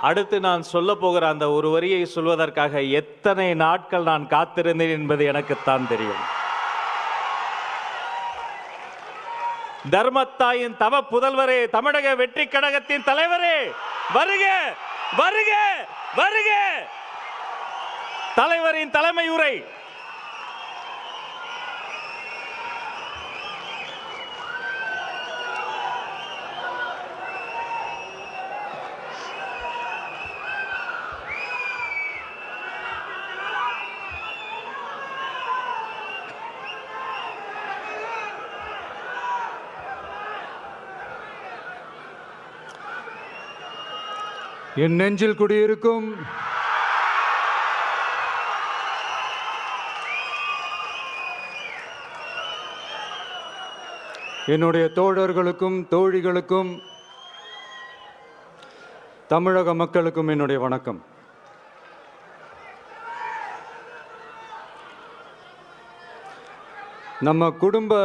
அடுத்து நான் சொல்ல போகிற அந்த ஒரு வரியை சொல்வதற்காக எத்தனை நாட்கள் நான் காத்திருந்தேன் என்பது எனக்குத்தான் தெரியும். தர்மத்தாயின் தவ புதல்வரே, தமிழக வெற்றி கழகத்தின் தலைவரே, வருக வருக வருக. தலைவரின் தலைமை உரை. என் நெஞ்சில் குடியிருக்கும் என்னுடைய தோழர்களுக்கும் தோழிகளுக்கும் தமிழக மக்களுக்கும் என்னுடைய வணக்கம். நம்ம குடும்ப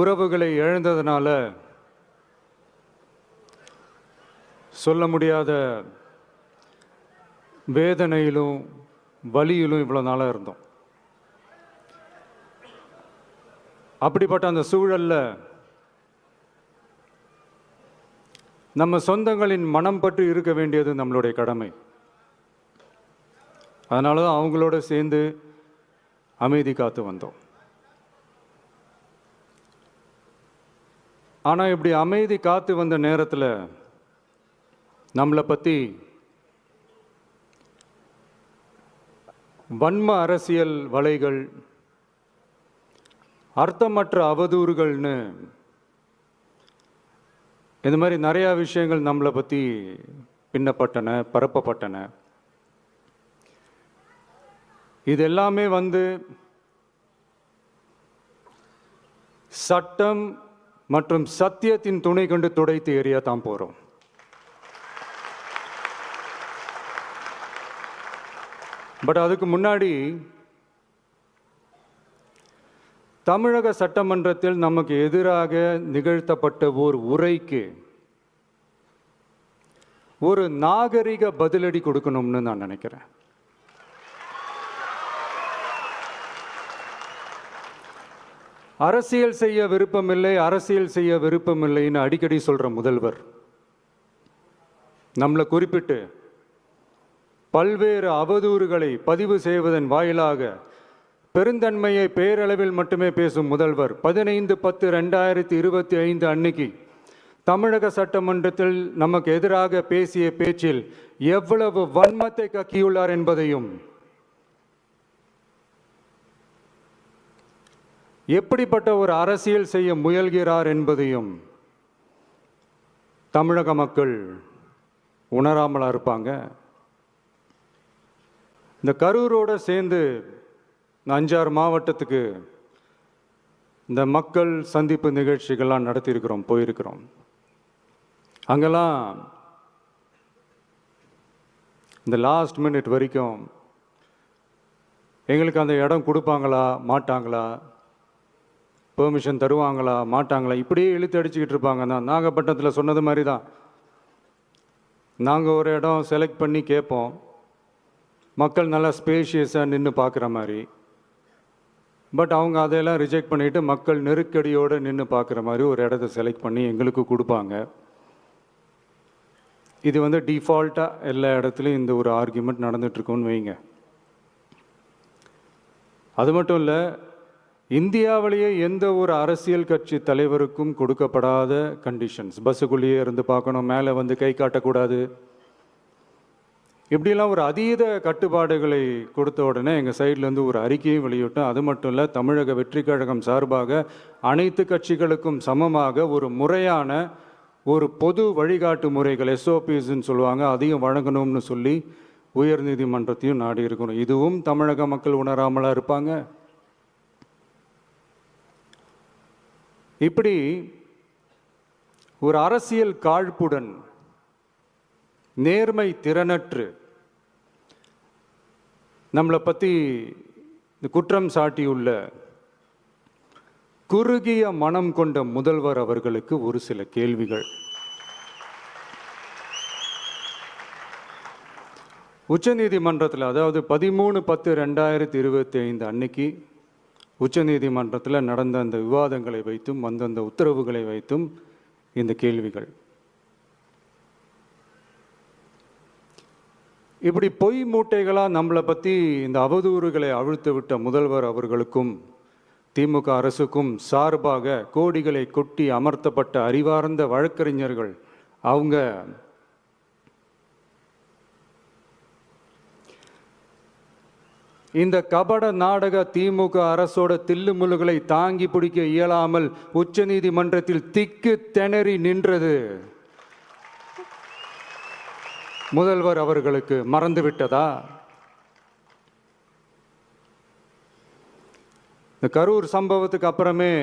உறவுகளை இழந்ததுனால சொல்ல முடியாத வேதனையிலும் வலியிலும் இவ்வளோ நாளாக இருந்தோம். அப்படிப்பட்ட அந்த சூழலில் நம்ம சொந்தங்களின் மனம் பற்றி இருக்க வேண்டியது நம்மளுடைய கடமை. அதனால தான் அவங்களோட சேர்ந்து அமைதி காத்து வந்தோம். ஆனால் இப்படி அமைதி காத்து வந்த நேரத்தில் நம்மளை பற்றி வன்ம அரசியல் வலைகள், அர்த்தமற்ற அவதூறுகள்னு இந்த மாதிரி நிறையா விஷயங்கள் நம்மளை பற்றி பின்னப்பட்டன, பரப்பப்பட்டன. இது எல்லாமே சட்டம் மற்றும் சத்தியத்தின் துணை கொண்டு துடைத்து எறிய தான் போகிறோம். பட் அதுக்கு முன்னாடி தமிழக சட்டமன்றத்தில் நமக்கு எதிராக நிகழ்த்தப்பட்ட ஓர் உரைக்கு ஒரு நாகரிக பதிலடி கொடுக்கணும்னு நான் நினைக்கிறேன். அரசியல் செய்ய விருப்பமில்லை, அரசியல் செய்ய விருப்பமில்லைன்னு அடிக்கடி சொல்ற முதல்வர் நம்மளை குறிப்பிட்டு பல்வேறு அவதூறுகளை பதிவு செய்வதன் வாயிலாக பெருந்தன்மையை பேரளவில் மட்டுமே பேசும் முதல்வர் 15/10/2025 அன்னைக்கு தமிழக சட்டமன்றத்தில் நமக்கு எதிராக பேசிய பேச்சில் எவ்வளவு வன்மத்தை கக்கியுள்ளார் என்பதையும், எப்படிப்பட்ட ஒரு அரசியல் செய்ய முயல்கிறார் என்பதையும் தமிழக மக்கள் உணராமலா இருப்பாங்க. இந்த கரூரோடு சேர்ந்து 5-6 மாவட்டத்துக்கு இந்த மக்கள் சந்திப்பு நிகழ்ச்சிகள்லாம் நடத்தியிருக்கிறோம், போயிருக்கிறோம். அங்கெல்லாம் இந்த லாஸ்ட் மினிட் வரைக்கும் எங்களுக்கு அந்த இடம் கொடுப்பாங்களா மாட்டாங்களா, பெர்மிஷன் தருவாங்களா மாட்டாங்களா, இப்படியே இழுத்து அடிச்சுக்கிட்டு இருப்பாங்க. தான் நாகப்பட்டினத்தில் சொன்னது மாதிரி தான். நாங்கள் ஒரு இடம் செலக்ட் பண்ணி கேட்போம், மக்கள் நல்லா ஸ்பேஷியஸாக நின்று பார்க்குற மாதிரி. பட் அவங்க அதையெல்லாம் ரிஜெக்ட் பண்ணிவிட்டு மக்கள் நெருக்கடியோடு நின்று பார்க்குற மாதிரி ஒரு இடத்த செலக்ட் பண்ணி எங்களுக்கு கொடுப்பாங்க. இது டிஃபால்ட்டாக எல்லா இடத்துலையும் இந்த ஒரு ஆர்கியூமெண்ட் நடந்துகிட்ருக்கோன்னு வைங்க. அது மட்டும் இல்லை, இந்தியாவிலேயே எந்த ஒரு அரசியல் கட்சி தலைவருக்கும் கொடுக்கப்படாத கண்டிஷன்ஸ். பஸ்ஸுக்குள்ளேயே இருந்து பார்க்கணும், மேலே கை காட்டக்கூடாது, இப்படிலாம் ஒரு அதீத கட்டுப்பாடுகளை கொடுத்த உடனே எங்கள் சைட்லேருந்து ஒரு அறிக்கையும் வெளியிட்டோம். அது மட்டும் இல்லை, தமிழக வெற்றி கழகம் சார்பாக அனைத்து கட்சிகளுக்கும் சமமாக ஒரு முறையான ஒரு பொது வழிகாட்டு முறைகள், SOPஸ்ன்னு சொல்லுவாங்க, அதையும் வழங்கணும்னு சொல்லி உயர்நீதிமன்றத்தையும் நாடி இருக்கணும். இதுவும் தமிழக மக்கள் உணராமலா இருப்பாங்க. இப்படி ஒரு அரசியல் காழ்ப்புடன், நேர்மை திறனற்று நம்மளை பற்றி குற்றம் சாட்டியுள்ள குறுகிய மனம் கொண்ட முதல்வர் அவர்களுக்கு ஒரு சில கேள்விகள். உச்சநீதிமன்றத்தில், அதாவது 13/10/2025 அன்னைக்கு உச்சநீதிமன்றத்தில் நடந்த அந்த விவாதங்களை வைத்தும் அந்தந்த உத்தரவுகளை வைத்தும் இந்த கேள்விகள். இப்படி பொய் மூட்டைகளாக நம்மளை பற்றி இந்த அவதூறுகளை அவிழ்த்து விட்ட முதல்வர் அவர்களுக்கும் திமுக அரசுக்கும் சார்பாக கோடிகளை கொட்டி அமர்த்தப்பட்ட அறிவார்ந்த வழக்கறிஞர்கள் அவங்க இந்த கபட நாடக திமுக அரசோட தில்லுமுல்லுகளை தாங்கி பிடிக்க இயலாமல் உச்ச நீதிமன்றத்தில் திக்கு திணறி நின்றது முதல்வர் அவர்களுக்கு மறந்துவிட்டதா? இந்த கரூர் சம்பவத்துக்கு அப்புறமே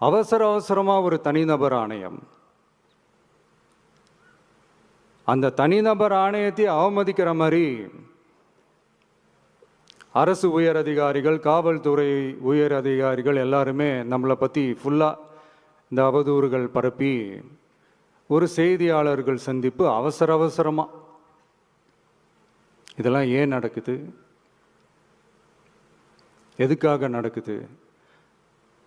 அவசரமா ஒரு தனிநபர் ஆணையம், அந்த தனிநபர் ஆணையத்தை அவமதிக்கிற மாதிரி அரசு உயர் அதிகாரிகள், காவல்துறை உயர் அதிகாரிகள் எல்லாருமே நம்மளை பற்றி ஃபுல்லாக இந்த அவதூறுகள் பரப்பி ஒரு செய்தியாளர்கள் சந்திப்பு அவசரமாக. இதெல்லாம் ஏன் நடக்குது, எதுக்காக நடக்குது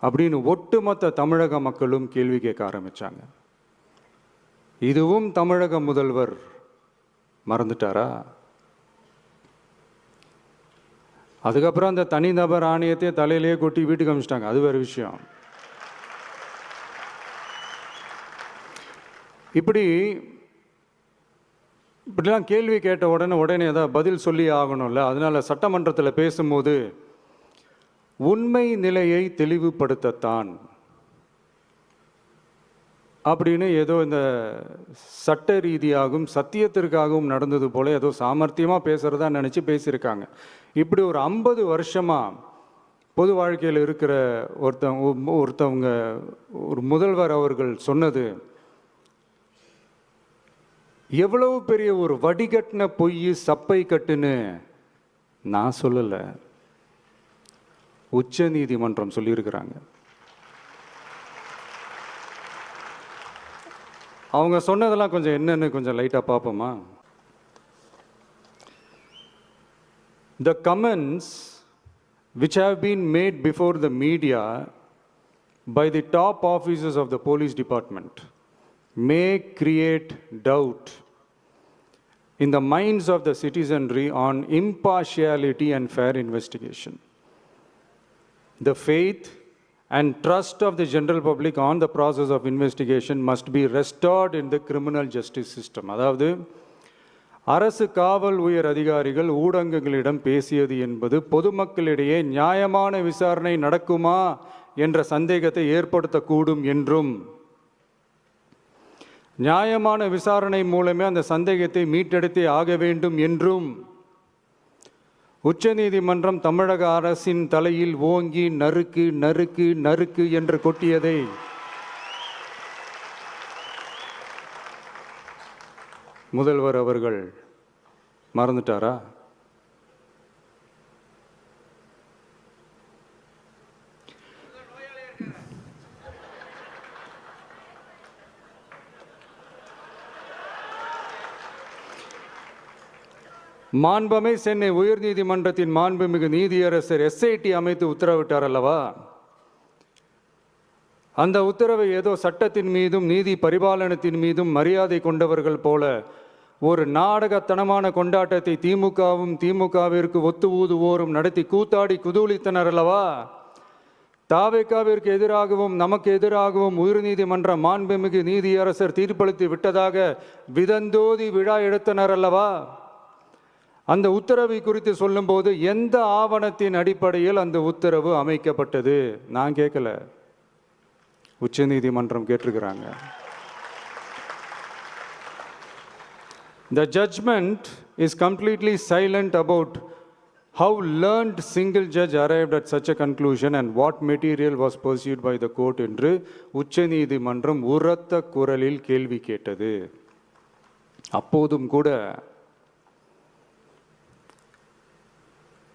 அப்படின்னு ஒட்டுமொத்த தமிழக மக்களும் கேள்வி கேட்க ஆரம்பிச்சாங்க. இதுவும் தமிழக முதல்வர் மறந்துட்டாரா? அதுக்கப்புறம் அந்த தனிநபர் ஆணையத்தை தலையிலேயே கொட்டி வீட்டுக்கு அனுப்பிச்சிட்டாங்க. அது வேறு விஷயம். இப்படிலாம் கேள்வி கேட்ட உடனே ஏதாவது பதில் சொல்லி ஆகணும்ல. அதனால சட்டமன்றத்தில் பேசும்போது உண்மை நிலையை தெளிவுபடுத்தத்தான் அப்படின்னு ஏதோ இந்த சட்ட ரீதியாகவும் சத்தியத்திற்காகவும் நடந்தது போல ஏதோ சாமர்த்தியமாக பேசுகிறதா நினச்சி பேசியிருக்காங்க. இப்படி ஒரு 50 வருஷமாக பொது வாழ்க்கையில் இருக்கிற ஒருத்தவங்க ஒரு முதல்வர் அவர்கள் சொன்னது எவ்வளவு பெரிய ஒரு வடிகட்டின பொய், சப்பை கட்டுன்னு நான் சொல்லலை, உச்ச நீதிமன்றம் சொல்லியிருக்கிறாங்க. அவங்க சொன்னதெல்லாம் கொஞ்சம் என்னன்னு கொஞ்சம் லைட்டாக பார்ப்போமா? The comments which have been made before the media by the top officers of the police department may create doubt in the minds of the citizenry on impartiality and fair investigation. The faith and trust of the general public on the process of investigation must be restored in the criminal justice system. அதாவது அரசு காவல் உயர் அதிகாரிகள் ஊடகங்களிடம் பேசியது என்பது பொதுமக்களிடையே நியாயமான விசாரணை நடக்குமா என்ற சந்தேகத்தை ஏற்படுத்தக்கூடும் என்றும், நியாயமான விசாரணை மூலமே அந்த சந்தேகத்தை மீட்டெடுத்தே ஆக வேண்டும் என்றும் உச்சநீதிமன்றம் தமிழக அரசின் தலையில் ஓங்கி நறுக்கு நறுக்கு நறுக்கு என்று கொட்டியதை முதல்வர் அவர்கள் மறந்துட்டாரா? மாண்புமை சென்னை உயர்நீதிமன்றத்தின் மாண்புமிகு நீதியரசர் SIT அமைத்து உத்தரவிட்டார் அல்லவா? அந்த உத்தரவை ஏதோ சட்டத்தின் மீதும் நீதி பரிபாலனத்தின் மீதும் மரியாதை கொண்டவர்கள் போல ஒரு நாடகத்தனமான கொண்டாட்டத்தை திமுகவும் திமுகவிற்கு ஒத்து ஊதுவோரும் நடத்தி கூத்தாடி குதூளித்தனர் அல்லவா? தாவேகாவிற்கு எதிராகவும் நமக்கு எதிராகவும் உயர்நீதிமன்ற மாண்புமிகு நீதியரசர் தீர்ப்பளித்து விட்டதாக விதந்தோதி விழா எடுத்தனர் அல்லவா? அந்த உத்தரவை குறித்து சொல்லும்போது எந்த ஆவணத்தின் அடிப்படையில் அந்த உத்தரவு அமைக்கப்பட்டது? நான் கேட்கல, உச்சநீதிமன்றம் கேட்டிருக்கிறாங்க. The judgment is completely silent about how learned single judge arrived at such a conclusion and what material was pursued by the court என்று உச்சநீதிமன்றம் உரத்த குரலில் கேள்வி கேட்டது. அப்போதும் கூட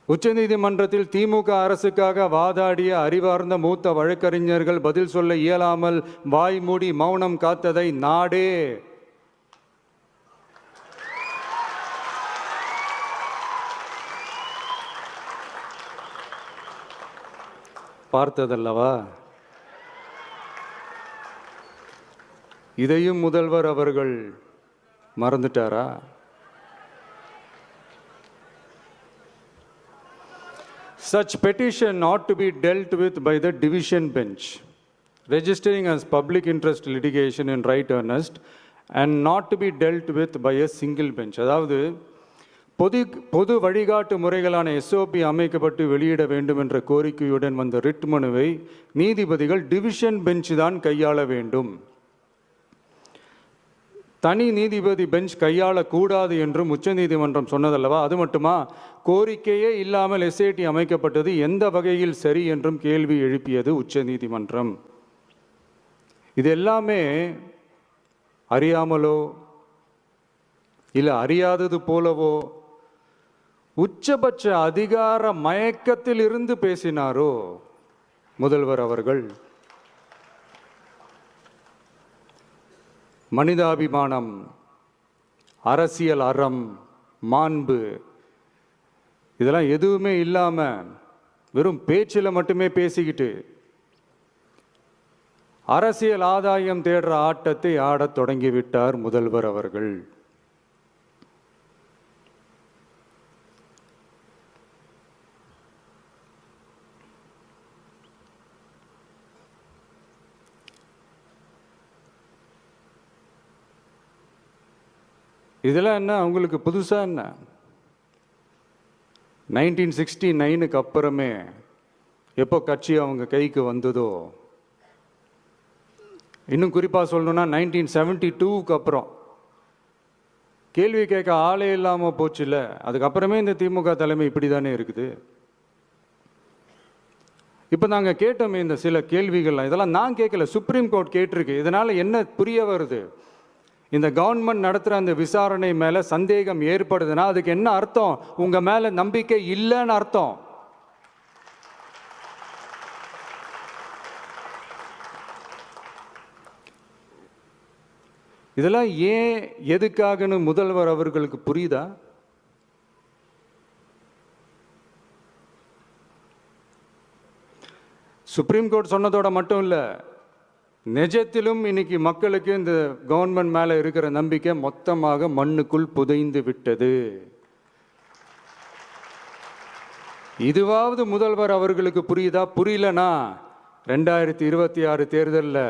உச்சநீதிமன்றத்தில் திமுக அரசுக்காக வாதாடிய அறிவார்ந்த மூத்த வழக்கறிஞர்கள் பதில் சொல்ல இயலாமல் வாய் மூடி மௌனம் காத்ததை நாடே பார்த்ததல்லவா? இதையும் முதல்வர் அவர்கள் மறந்துட்டாரா? Such petition ought to be dealt with by the division bench, registering as public interest litigation in right earnest and not to be dealt with by a single bench. அதாவது பொது வழிகாட்டு முறைகளான எஸ்ஓபி அமைக்கப்பட்டு வெளியிட வேண்டும் என்ற கோரிக்கையுடன் வந்த ரிட் மனுவை நீதிபதிகள் டிவிஷன் பெஞ்ச் தான் கையாள வேண்டும். தனி நீதிபதி பெஞ்ச் கையாளக்கூடாது என்றும் உச்சநீதிமன்றம் சொன்னதல்லவா? அது மட்டுமா, கோரிக்கையே இல்லாமல் எஸ்ஐடி அமைக்கப்பட்டது எந்த வகையில் சரி என்றும் கேள்வி எழுப்பியது உச்சநீதிமன்றம். இது எல்லாமே அறியாமலோ இல்லை அறியாதது போலவோ உச்சபட்ச அதிகார மயக்கத்தில் இருந்து பேசினாரோ முதல்வர் அவர்கள்? மனிதாபிமானம், அரசியல் அறம், மாண்பு இதெல்லாம் எதுவுமே இல்லாமல் வெறும் பேச்சில் மட்டுமே பேசிக்கிட்டு அரசியல் ஆதாயம் தேடுற ஆட்டத்தை ஆடத் தொடங்கிவிட்டார் முதல்வர் அவர்கள். இதெல்லாம் என்ன அவங்களுக்கு புதுசாக? என்ன 1969க்கு அப்புறமே எப்போ கட்சி அவங்க கைக்கு வந்ததோ, இன்னும் குறிப்பாக சொல்லணும்னா 1972க்கு அப்புறம் கேள்வி கேட்க ஆளே இல்லாமல் போச்சுல்ல, அதுக்கப்புறமே இந்த திமுக தலைமை இப்படி தானே இருக்குது. இப்போ நாங்கள் கேட்டோமே இந்த சில கேள்விகள்லாம், இதெல்லாம் நான் கேட்கல, சுப்ரீம் கோர்ட் கேட்டிருக்கு. இதனால் என்ன புரிய வருது? இந்த கவர்மெண்ட் நடத்துகிற அந்த விசாரணை மேலே சந்தேகம் ஏற்படுதுன்னா அதுக்கு என்ன அர்த்தம்? உங்கள் மேலே நம்பிக்கை இல்லைன்னு அர்த்தம். இதெல்லாம் ஏன் எதுக்காகன்னு முதல்வர் அவர்களுக்கு புரியுதா? சுப்ரீம் கோர்ட் சொன்னதோட மட்டும் இல்லை, நிஜத்திலும் இன்னைக்கு மக்களுக்கு இந்த கவர்மெண்ட் மேலே இருக்கிற நம்பிக்கை மொத்தமாக மண்ணுக்குள் புதைந்து விட்டது. இதுவாவது முதல்வர் அவர்களுக்கு புரியுதா? புரியலனா 2026 தேர்தலில்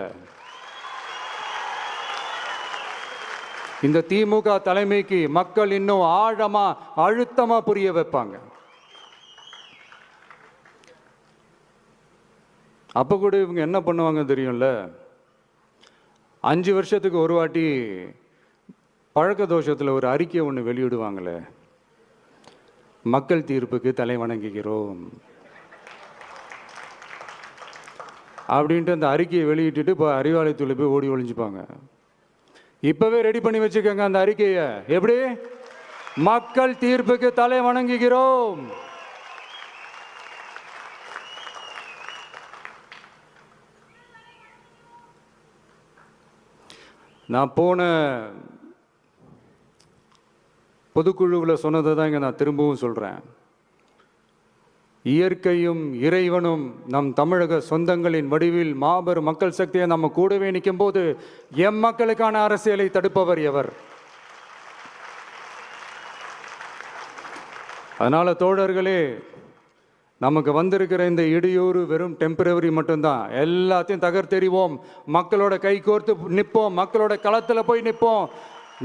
இந்த திமுக தலைமைக்கு மக்கள் இன்னும் ஆழமா அழுத்தமா புரிய வைப்பாங்க. அப்போ கூட இவங்க என்ன பண்ணுவாங்க தெரியும்ல, 5 வருஷத்துக்கு ஒரு வாட்டி பழக்க தோஷத்தில் ஒரு அறிக்கை ஒன்று வெளியிடுவாங்களே, மக்கள் தீர்ப்புக்கு தலை வணங்குகிறோம் அப்படின்ட்டு அந்த அறிக்கையை வெளியிட்டுட்டு இப்போ அறிவாலயத்தில் போய் ஓடி ஒளிஞ்சுப்பாங்க. இப்போவே ரெடி பண்ணி வச்சுக்கோங்க அந்த அறிக்கையை. எப்படி? மக்கள் தீர்ப்புக்கு தலை வணங்குகிறோம். நான் போன பொதுக்குழுவில் சொன்னதை தான் இங்கே நான் திரும்பவும் சொல்கிறேன். இயற்கையும் இறைவனும் நம் தமிழக சொந்தங்களின் வடிவில் மாபெரும் மக்கள் சக்தியை நம்ம கூடவே நிற்கும் போது எம் மக்களுக்கான அரசியலை தடுப்பவர் எவர்? அதனால் தோழர்களே, நமக்கு வந்திருக்கிற இந்த இடையூறு வெறும் டெம்பரவரி மட்டும்தான். எல்லாத்தையும் தகர்த்தெறிவோம், மக்களோட கை கோர்த்து நிற்போம், மக்களோட களத்தில் போய் நிற்போம்.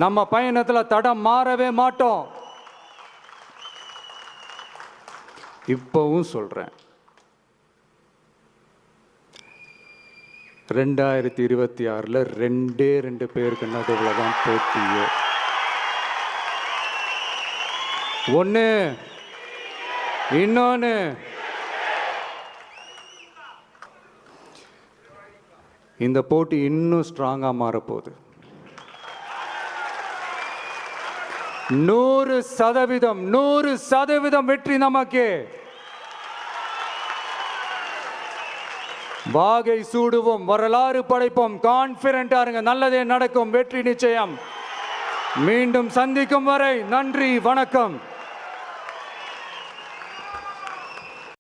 நம்ம பயணத்தில் தடம் மாறவே மாட்டோம். இப்பவும் சொல்றேன், 2026ல் 2 பேருக்கு நடுவில் தான் போட்டியே. ஒன்று, இன்னொன்று இந்த போட்டி இன்னும் ஸ்ட்ராங்காக மாறப்போகுது. 100% வெற்றி நமக்கு. வாகை சூடுவோம், வரலாறு படைப்போம், கான்பிடண்டா இருங்க, நல்லதே நடக்கும், வெற்றி நிச்சயம். மீண்டும் சந்திக்கும் வரை நன்றி, வணக்கம்.